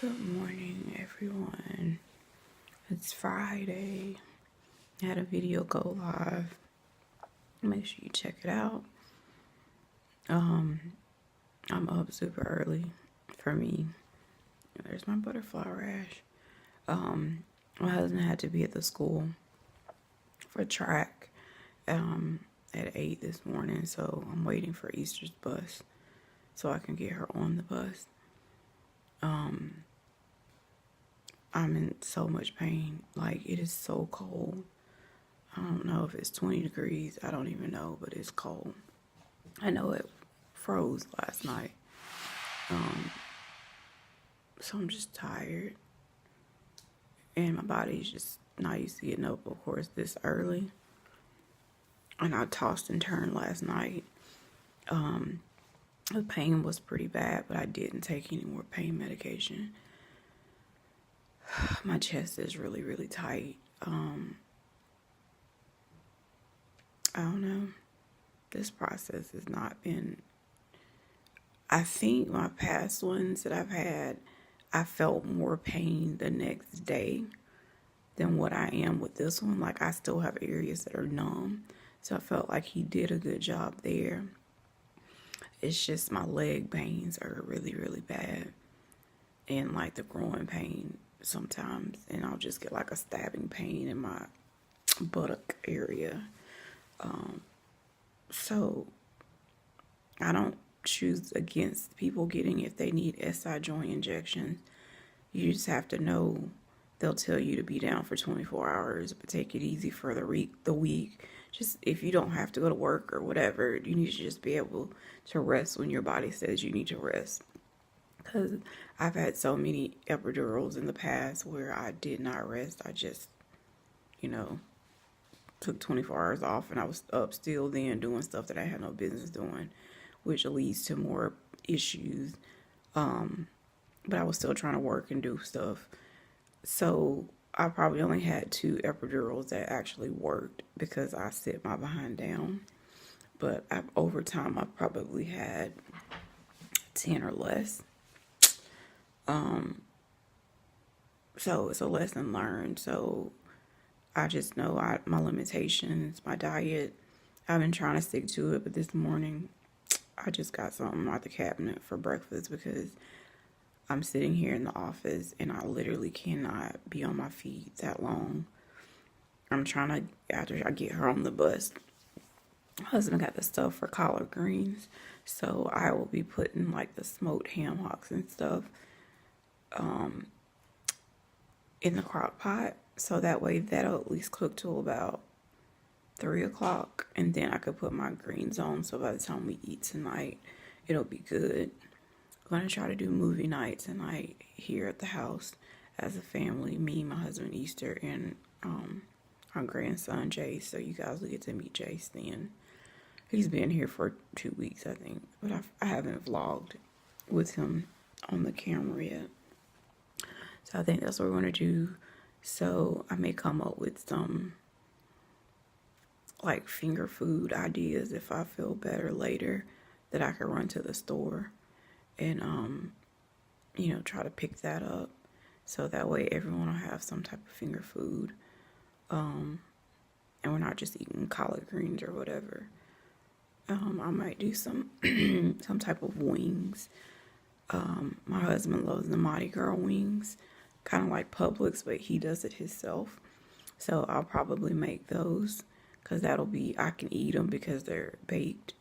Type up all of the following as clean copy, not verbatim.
Good morning, everyone. It's Friday. I had a video go live. Make sure you check it out. I'm up super early for me. There's my butterfly rash. My husband had to be at the school for track at 8 this morning, so I'm waiting for Easter's bus so I can get her on the bus. I'm in so much pain. Like, it is so cold. I don't know if it's 20 degrees. I don't even know, but it's cold. I know it froze last night. So I'm just tired. And my body's just not used to getting up, of course, this early. And I tossed and turned last night. The pain was pretty bad, but I didn't take any more pain medication. My chest is really, really tight. I don't know. This process has not been... I think my past ones that I've had, I felt more pain the next day than what I am with this one. Like, I still have areas that are numb. So I felt like he did a good job there. It's just my leg pains are really, really bad. And like the growing pain sometimes. And I'll just get like a stabbing pain in my buttock area. So I don't choose against people getting if they need SI joint injections. You just have to know they'll tell you to be down for 24 hours, but take it easy for the week. Just if you don't have to go to work or whatever, you need to just be able to rest when your body says you need to rest. Because I've had so many epidurals in the past where I did not rest. I just, took 24 hours off and I was up still then doing stuff that I had no business doing, which leads to more issues. But I was still trying to work and do stuff. So I probably only had 2 epidurals that actually worked because I sit my behind down. But over time, I've probably had 10 or less. So it's a lesson learned. So I just know my limitations, my diet. I've been trying to stick to it, but this morning I just got something out the cabinet for breakfast because I'm sitting here in the office and I literally cannot be on my feet that long. I'm trying to, after I get her on the bus, my husband got the stuff for collard greens, so I will be putting like the smoked ham hocks and stuff in the crock pot, so that way that'll at least cook till about 3 o'clock, and then I could put my greens on, so by the time we eat tonight, it'll be good. I'm going to try to do movie night tonight here at the house as a family, me, my husband, Easter, and our grandson, Jace, so you guys will get to meet Jace then. He's been here for 2 weeks, I think, but I haven't vlogged with him on the camera yet. So I think that's what we're going to do. So I may come up with some like finger food ideas if I feel better later that I can run to the store and try to pick that up. So that way everyone will have some type of finger food. And we're not just eating collard greens or whatever. I might do some some type of wings. My husband loves the Mighty Girl wings, kind of like Publix, but he does it himself. So I'll probably make those because I can eat them because they're baked.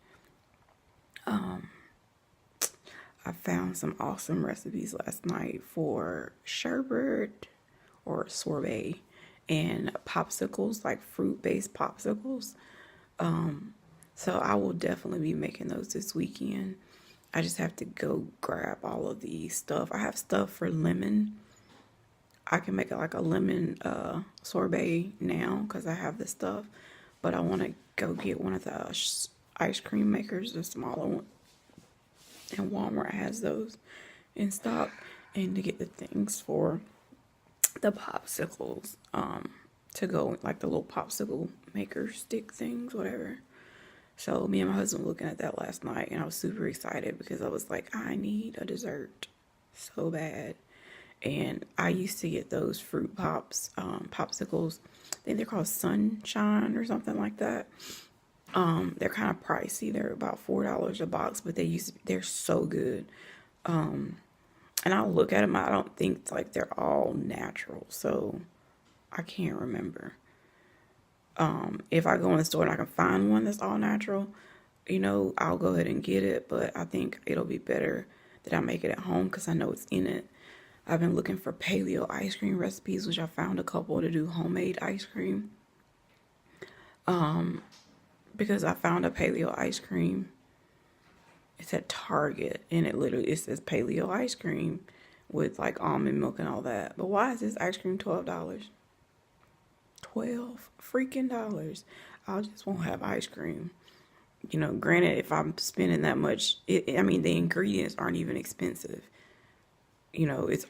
I found some awesome recipes last night for sherbet or sorbet and popsicles, like fruit-based popsicles. So I will definitely be making those this weekend. I just have to go grab all of the stuff. I have stuff for lemon. I can make it like a lemon sorbet now because I have the stuff. But I want to go get one of the ice cream makers, the smaller one. And Walmart has those in stock. And to get the things for the popsicles to go, like the little popsicle maker stick things, whatever. So me and my husband were looking at that last night, and I was super excited because I was like, I need a dessert so bad. And I used to get those fruit pops, popsicles. I think they're called Sunshine or something like that. They're kind of pricey. They're about $4 a box, but they're so good. And I'll look at them. I don't think like they're all natural, so I can't remember. If I go in the store and I can find one that's all natural, I'll go ahead and get it. But I think it'll be better that I make it at home because I know it's in it. I've been looking for paleo ice cream recipes, which I found a couple to do homemade ice cream. Because I found a paleo ice cream. It's at Target, and it says paleo ice cream with like almond milk and all that. But why is this ice cream $12? 12 freaking dollars. I just won't have ice cream. Granted, if I'm spending that much, the ingredients aren't even expensive. It's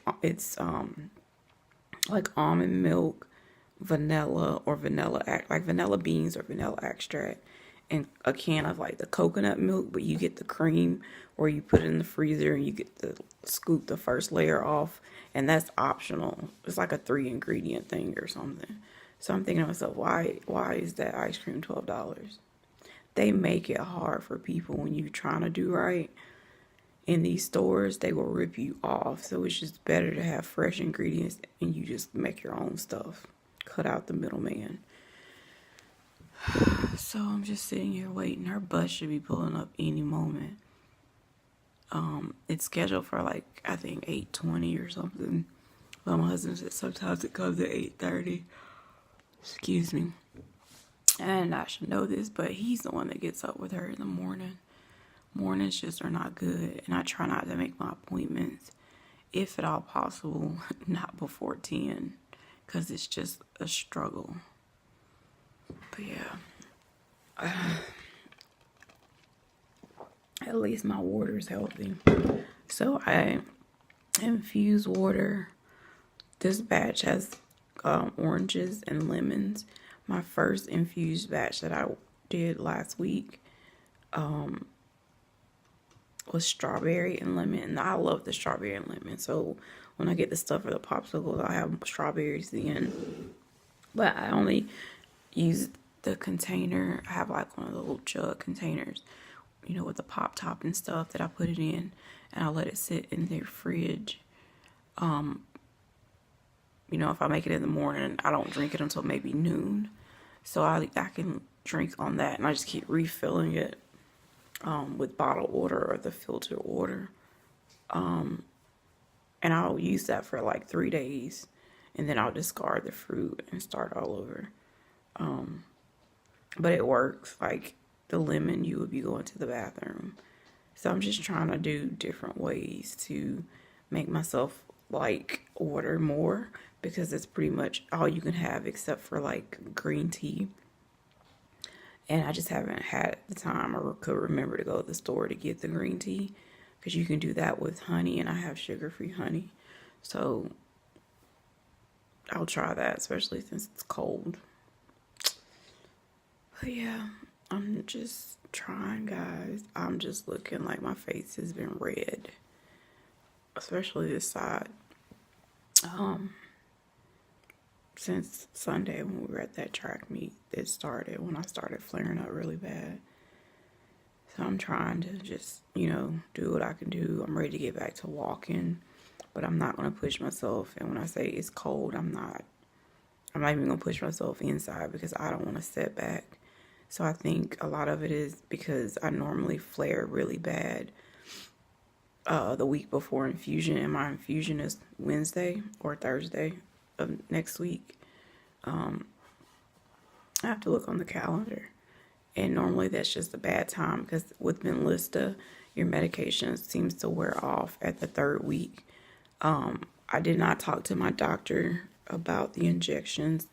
like almond milk, vanilla or like vanilla beans or vanilla extract, and a can of like the coconut milk, but you get the cream, or you put it in the freezer and you get to scoop the first layer off, and that's optional. It's like a 3-ingredient thing or something. So I'm thinking to myself, why is that ice cream $12? They make it hard for people when you're trying to do right. In these stores, they will rip you off. So it's just better to have fresh ingredients and you just make your own stuff. Cut out the middleman. So I'm just sitting here waiting. Her bus should be pulling up any moment. It's scheduled for like, I think 8:20 or something. Well, my husband said sometimes it comes at 8:30. Excuse me. And I should know this, but he's the one that gets up with her in the morning. Mornings just are not good. And I try not to make my appointments, if at all possible, not before 10. Because it's just a struggle. But yeah. At least my water is healthy. So I infuse water. This batch has oranges and lemons. My first infused batch that I did last week was strawberry and lemon. And I love the strawberry and lemon. So when I get the stuff for the popsicles, I have strawberries then. But I only use the container. I have like one of the little jug containers, with the pop top and stuff that I put it in. And I let it sit in their fridge. If I make it in the morning, I don't drink it until maybe noon. So I can drink on that, and I just keep refilling it with bottled water or the filtered water. And I'll use that for like 3 days, and then I'll discard the fruit and start all over. But it works. Like the lemon, you would be going to the bathroom. So I'm just trying to do different ways to make myself like water more, because it's pretty much all you can have except for like green tea. And I just haven't had the time or could remember to go to the store to get the green tea, because you can do that with honey, and I have sugar-free honey. So I'll try that, especially since it's cold. But yeah, I'm just trying, guys. I'm just looking like my face has been red, especially this side. Since Sunday when we were at that track meet, when I started flaring up really bad. So I'm trying to just, do what I can do. I'm ready to get back to walking, but I'm not going to push myself. And when I say it's cold, I'm not even going to push myself inside, because I don't want to set back. So I think a lot of it is because I normally flare really bad the week before infusion, and my infusion is Wednesday or Thursday of next week. I have to look on the calendar, and normally that's just a bad time, because with Benlysta, your medication seems to wear off at the 3rd week. I did not talk to my doctor about the injections.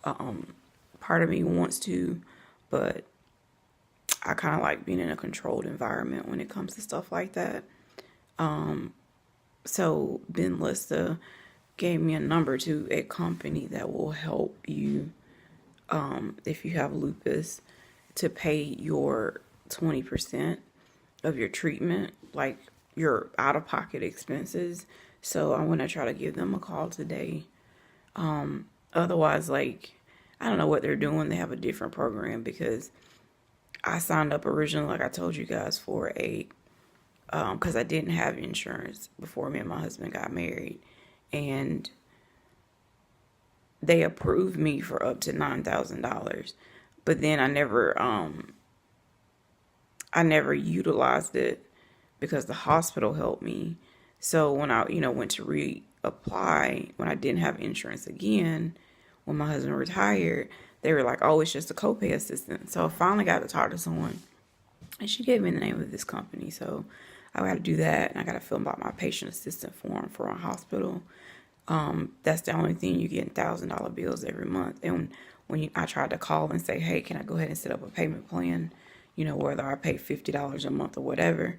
Part of me wants to, but I kind of like being in a controlled environment when it comes to stuff like that. So Benlysta gave me a number to a company that will help you, if you have lupus, to pay your 20% of your treatment. Like, your out-of-pocket expenses. So I'm going to try to give them a call today. Otherwise, like, I don't know what they're doing. They have a different program because I signed up originally, like I told you guys, for a, because I didn't have insurance before me and my husband got married. And they approved me for up to $9,000. But then I never utilized it because the hospital helped me. So when I, went to reapply, when I didn't have insurance again, when my husband retired, they were like, oh, it's just a copay assistant. So I finally got to talk to someone, and she gave me the name of this company. So I got to do that, and I got to fill out my patient assistant form for a hospital. That's the only thing. You get $1,000 bills every month. And when I tried to call and say, hey, can I go ahead and set up a payment plan, whether I pay $50 a month or whatever,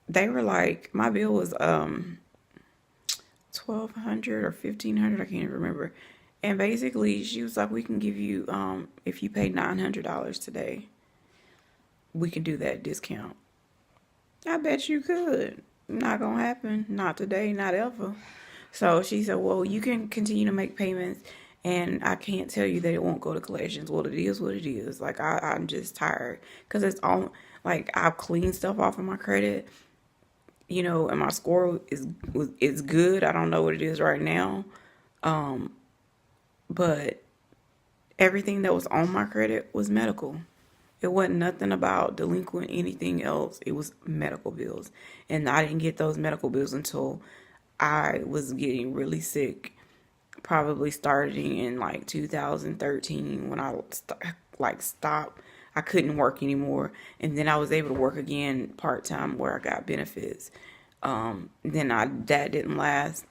they were like, my bill was $1,200 or $1,500, I can't even remember. And basically, she was like, we can give you, if you pay $900 today, we can do that discount. I bet you could. Not gonna happen. Not today, not ever. So she said, well, you can continue to make payments, and I can't tell you that it won't go to collections. Well, it is what it is. Like, I'm just tired. Because it's all, like, I've cleaned stuff off of my credit, and my score is good. I don't know what it is right now. But everything that was on my credit was medical. It wasn't nothing about delinquent anything else. It was medical bills. And I didn't get those medical bills until I was getting really sick, probably starting in like 2013 when I stopped. I couldn't work anymore. And then I was able to work again part-time where I got benefits. That didn't last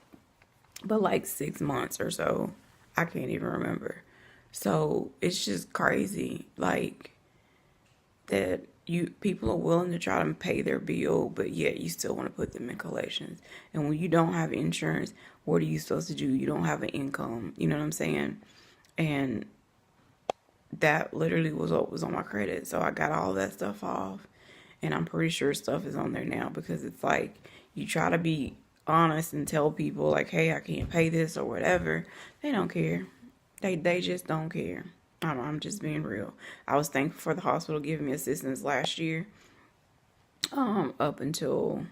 but like 6 months or so. I can't even remember. So it's just crazy. Like, that people are willing to try to pay their bill, but yet you still want to put them in collections. And when you don't have insurance, what are you supposed to do? You don't have an income. You know what I'm saying? And that literally was what was on my credit. So I got all that stuff off, and I'm pretty sure stuff is on there now, because it's like, you try to be honest and tell people like, hey, I can't pay this or whatever. They don't care. They just don't care. I'm just being real. I was thankful for the hospital giving me assistance last year. Up until,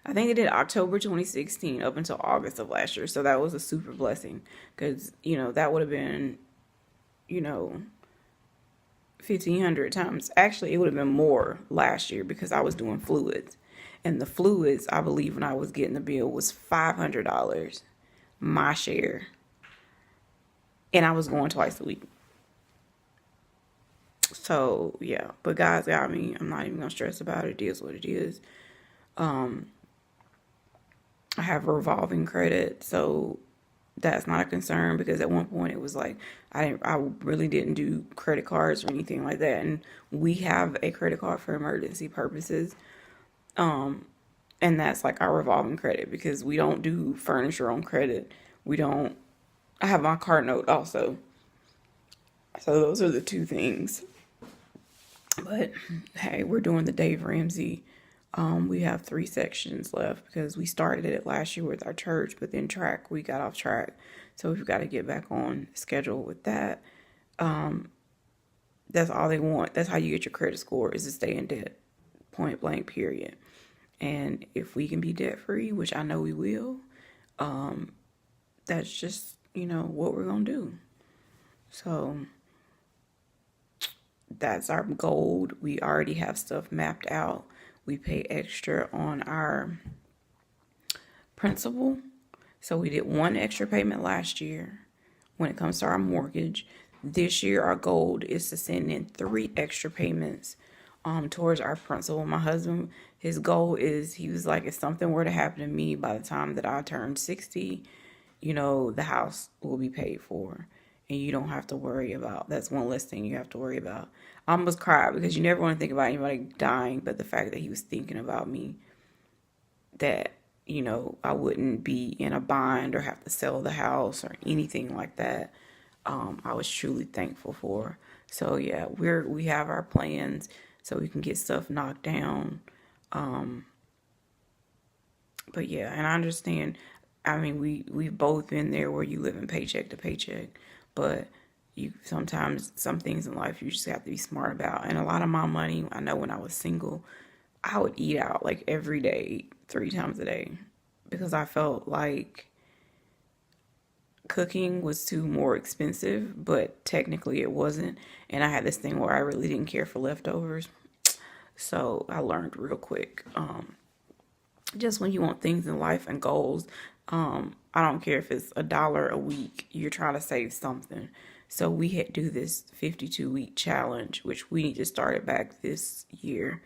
I think they did October 2016 up until August of last year. So that was a super blessing, because, that would have been, 1,500 times. Actually, it would have been more last year, because I was doing fluids. And the fluids, I believe, when I was getting the bill was $500, my share. And I was going twice a week. So, yeah. But God's got me. I'm not even going to stress about it. It is what it is. I have revolving credit, so that's not a concern, because at one point it was like, I really didn't do credit cards or anything like that. And we have a credit card for emergency purposes. And that's like our revolving credit, because we don't do furniture on credit. I have my car note also. So those are the two things. But hey, we're doing the Dave Ramsey. We have 3 sections left, because we started it last year with our church, but then we got off track. So we've got to get back on schedule with that. That's all they want. That's how you get your credit score, is to stay in debt. Point blank, period. And if we can be debt free, which I know we will, that's just, what we're going to do. So that's our goal. We already have stuff mapped out. We pay extra on our principal. So we did 1 extra payment last year when it comes to our mortgage. This year, our goal is to send in 3 extra payments towards our principal. My husband, his goal is, he was like, if something were to happen to me by the time that I turn 60, the house will be paid for. And you don't have to worry about, that's one less thing you have to worry about. I almost cried, because you never want to think about anybody dying, but the fact that he was thinking about me, that, I wouldn't be in a bind or have to sell the house or anything like that, I was truly thankful for. So yeah, we have our plans so we can get stuff knocked down. But yeah, and I understand. I mean, we've both been there where you live in paycheck to paycheck, but you sometimes some things in life you just have to be smart about. And a lot of my money, I know when I was single, I would eat out like every day, 3 times a day, because I felt like cooking was too more expensive, but technically it wasn't. And I had this thing where I really didn't care for leftovers. So I learned real quick. Just when you want things in life and goals, I don't care if it's $1 a week, you're trying to save something. So we had do this 52-week challenge, which we need to start it back this year,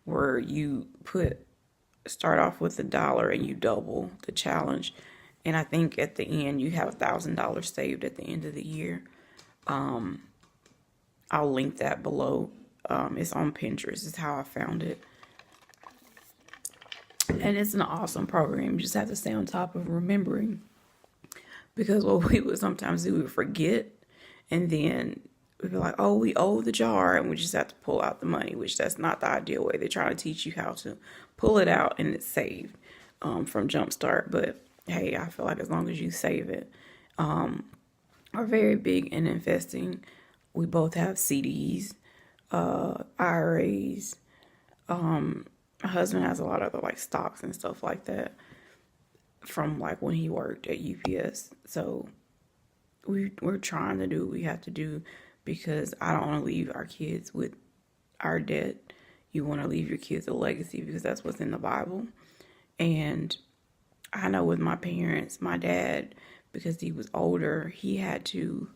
where you start off with $1 and you double the challenge. And I think at the end you have $1,000 saved at the end of the year. I'll link that below. It's on Pinterest. It's how I found it. And it's an awesome program. You just have to stay on top of remembering. Because what we would sometimes do, we would forget. And then we'd be like, oh, we owe the jar. And we just have to pull out the money, which that's not the ideal way. They're trying to teach you how to pull it out and it's saved from Jumpstart. But hey, I feel like as long as you save it. Are very big in investing. We both have CDs, IRAs. My husband has a lot of other like stocks and stuff like that from like when he worked at UPS. So we're trying to do what we have to do because I don't want to leave our kids with our debt. You want to leave your kids a legacy because that's what's in the Bible. And I know with my parents, my dad, because he was older, he had to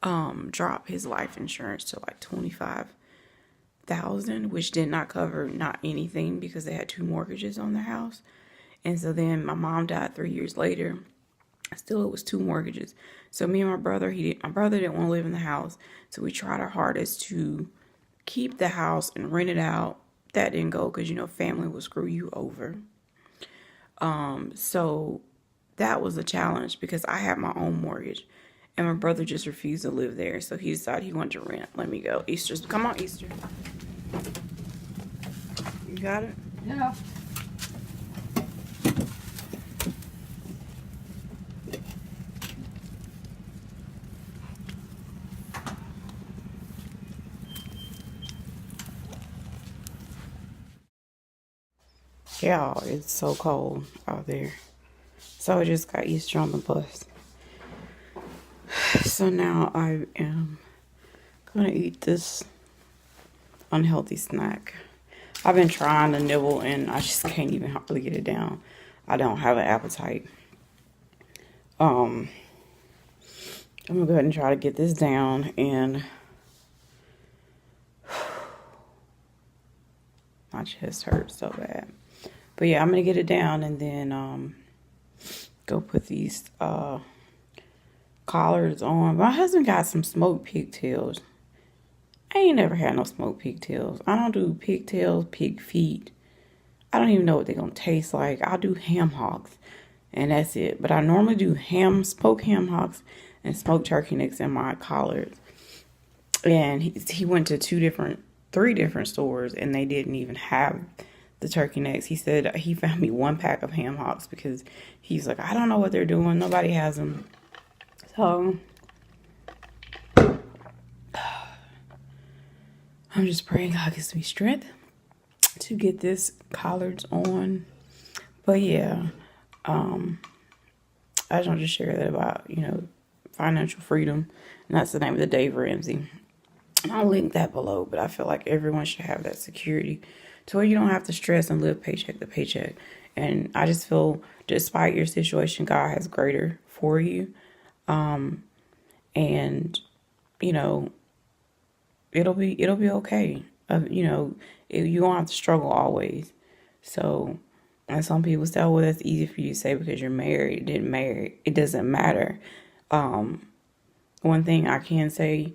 drop his life insurance to like 25,000, which did not cover not anything because they had 2 mortgages on their house. And so then my mom died 3 years later. Still, it was 2 mortgages. So me and my brother, my brother didn't want to live in the house. So we tried our hardest to keep the house and rent it out. That didn't go because, family will screw you over. So that was a challenge because I had my own mortgage and my brother just refused to live there. So he decided he wanted to rent. Let me go. Come on, Easter. You got it? Yeah. Y'all, it's so cold out there. So I just got Easter on the bus. So now I am gonna eat this unhealthy snack. I've been trying to nibble and I just can't even hardly get it down. I don't have an appetite. I'm gonna go ahead and try to get this down and my chest hurts so bad. But yeah, I'm gonna get it down and then go put these collars on. My husband got some smoked pigtails. I ain't never had no smoked pigtails. I don't do pigtails, pig feet. I don't even know what they're gonna taste like. I'll do ham hocks and that's it. But I normally do smoked ham hocks and smoked turkey necks in my collars. And he went to 3 different stores and they didn't even have the turkey necks. He said he found me 1 pack of ham hocks because he's like, I don't know what they're doing. Nobody has them. So I'm just praying God gives me strength to get this collards on. But yeah, I just want to share that about, financial freedom. And that's the name of the Dave Ramsey. And I'll link that below, but I feel like everyone should have that security to where you don't have to stress and live paycheck to paycheck. And I just feel despite your situation, God has greater for you. And, it'll be okay. You don't have to struggle always. So, and some people say, oh, well, that's easy for you to say because you're married. Didn't marry. It doesn't matter. One thing I can say,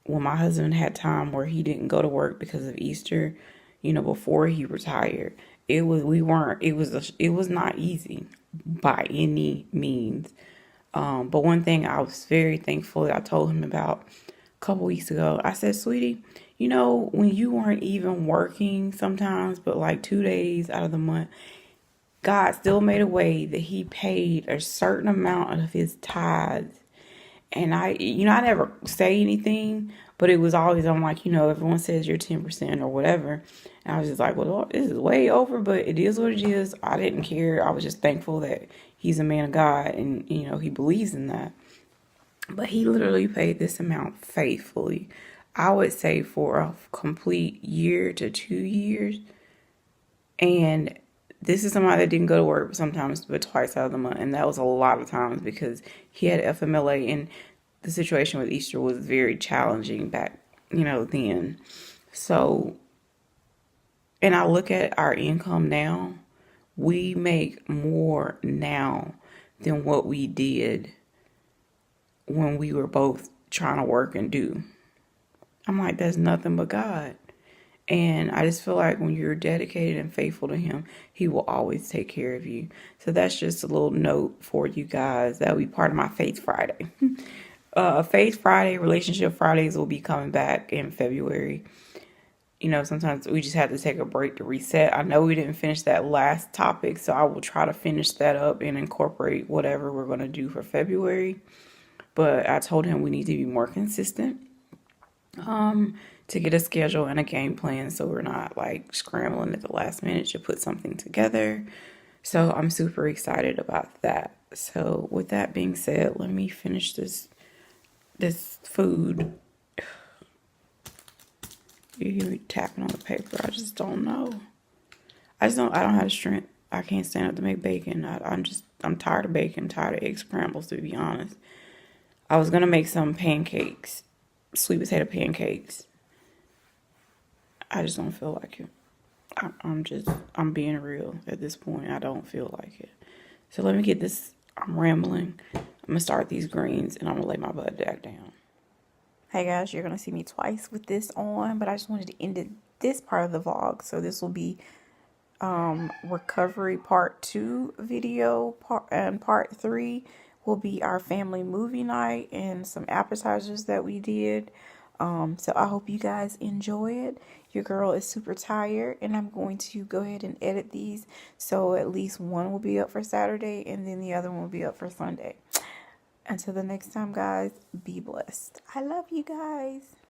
when my husband had time where he didn't go to work because of Easter, before he retired, it was not easy by any means. But one thing I was very thankful that I told him about a couple weeks ago, I said, sweetie, You know, when you weren't even working sometimes, but like 2 days out of the month, God still made a way that he paid a certain amount of his tithes. And I never say anything, but it was always, I'm like, everyone says you're 10% or whatever. And I was just like, well, Lord, this is way over, but it is what it is. I didn't care. I was just thankful that he's a man of God and, he believes in that. But he literally paid this amount faithfully. I would say for a complete year to 2 years. And this is somebody that didn't go to work sometimes but twice out of the month. And that was a lot of times because he had FMLA and the situation with Easter was very challenging back, then. So, and I look at our income now, we make more now than what we did when we were both trying to work and do. I'm like, that's nothing but God. And I just feel like when you're dedicated and faithful to him, he will always take care of you. So that's just a little note for you guys. That'll be part of my Faith Friday. Faith Friday, Relationship Fridays will be coming back in February. Sometimes we just have to take a break to reset. I know we didn't finish that last topic, so I will try to finish that up and incorporate whatever we're going to do for February. But I told him we need to be more consistent to get a schedule and a game plan so we're not like scrambling at the last minute to put something together. So I'm super excited about that. So with that being said, let me finish this food. You hear me tapping on the paper. I just don't know. I don't have the strength. I can't stand up to make bacon. I'm tired of bacon, tired of egg scrambles, to be honest. I was gonna make some pancakes, sweet potato pancakes. I just don't feel like it. I'm being real at this point. I don't feel like it. So let me get this. I'm rambling. I'm gonna start these greens and I'm gonna lay my butt back down. Hey guys, you're gonna see me twice with this on, but I just wanted to end this part of the vlog. So this will be recovery part 2 video, and part 3 will be our family movie night and some appetizers that we did. So I hope you guys enjoy it. Your girl is super tired and I'm going to go ahead and edit these so at least one will be up for Saturday and then the other one will be up for Sunday. Until the next time, guys, be blessed. I love you guys.